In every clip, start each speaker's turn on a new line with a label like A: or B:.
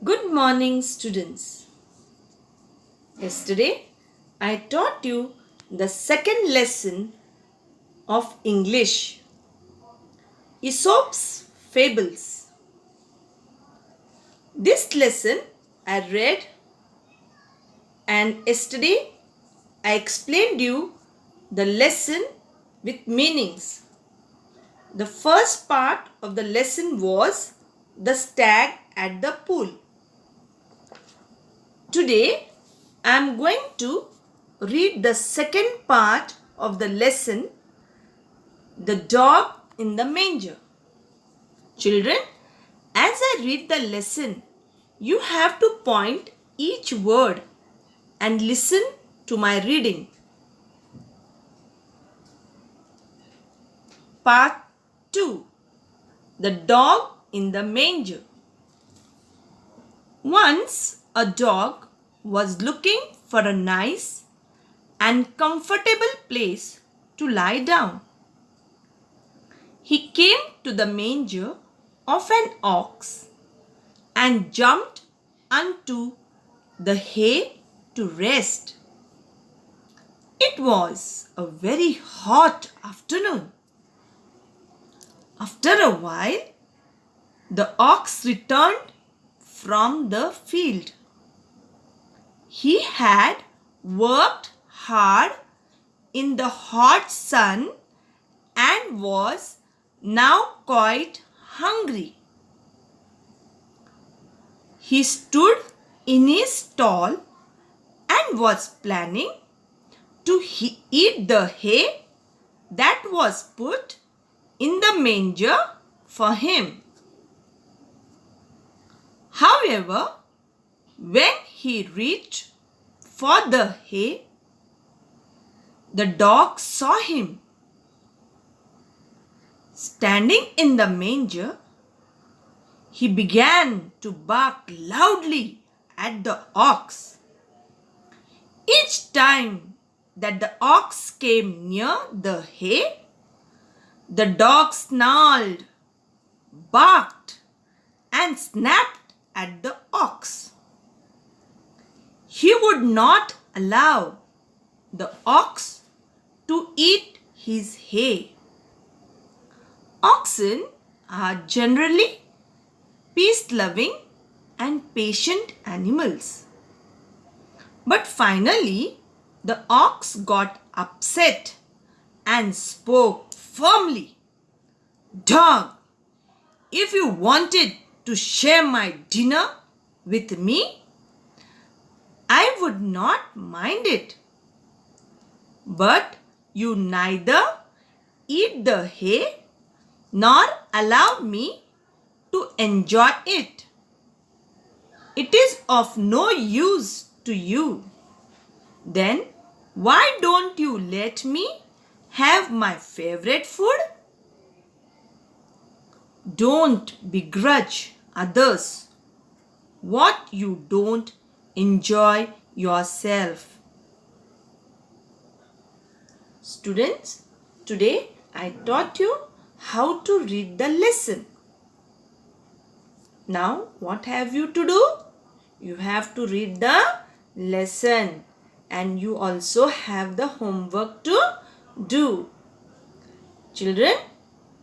A: Good morning, students. Yesterday, I taught you the second lesson of English, Aesop's Fables. This lesson I read, and yesterday I explained you the lesson with meanings. The first part of the lesson was the stag at the pool. Today, I am going to read the second part of the lesson, the dog in the manger. Children, as I read the lesson, you have to point each word and listen to my reading. Part 2. The dog in the manger. Once a dog was looking for a nice and comfortable place to lie down. He came to the manger of an ox and jumped onto the hay to rest. It was a very hot afternoon. After a while, the ox returned from the field. He had worked hard in the hot sun and was now quite hungry. He stood in his stall and was planning to eat the hay that was put in the manger for him. However, when he reached for the hay, the dog saw him. Standing in the manger, he began to bark loudly at the ox. Each time that the ox came near the hay, the dog snarled, barked, and snapped at the ox. He would not allow the ox to eat his hay. Oxen are generally peace-loving and patient animals. But finally, the ox got upset and spoke firmly. Dog, if you wanted to share my dinner with me, I would not mind it. But you neither eat the hay nor allow me to enjoy it. It is of no use to you. Then why don't you let me have my favorite food? Don't begrudge others what you don't enjoy yourself. Students, today I taught you how to read the lesson. Now, what have you to do? You have to read the lesson and you also have the homework to do. Children,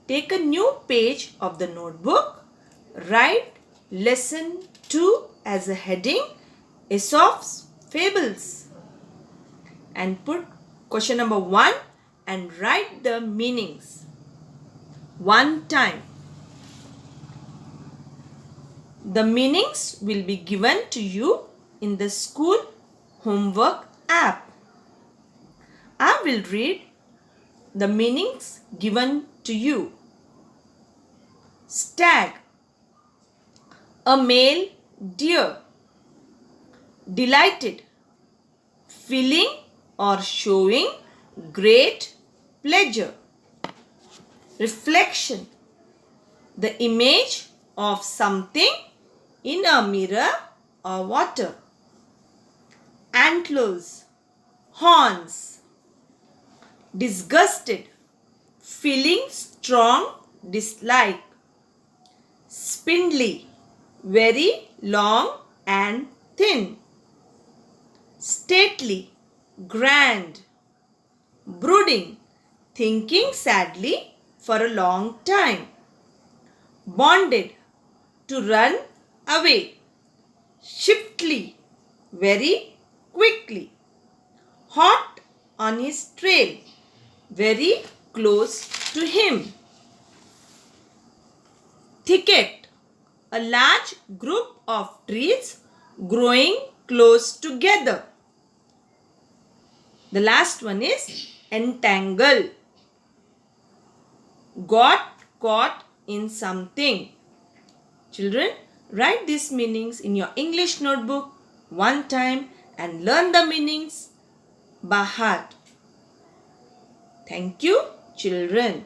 A: take a new page of the notebook. Write lesson 2 as a heading, Aesop's Fables. And put question number 1 and write the meanings. One time. The meanings will be given to you in the school homework app. I will read the meanings given to you. Stag, a male deer. Delighted, feeling or showing great pleasure. Reflection, the image of something in a mirror or water. Antlers, horns. Disgusted, feeling strong dislike. Spindly, very long and thin. Stately, grand. Brooding, thinking sadly for a long time. Bonded, to run away. Swiftly, very quickly. Hot on his trail, very close to him. Thicket, a large group of trees growing close together. The last one is entangle. Got caught in something. Children, write these meanings in your English notebook one time and learn the meanings by heart. Thank you, children.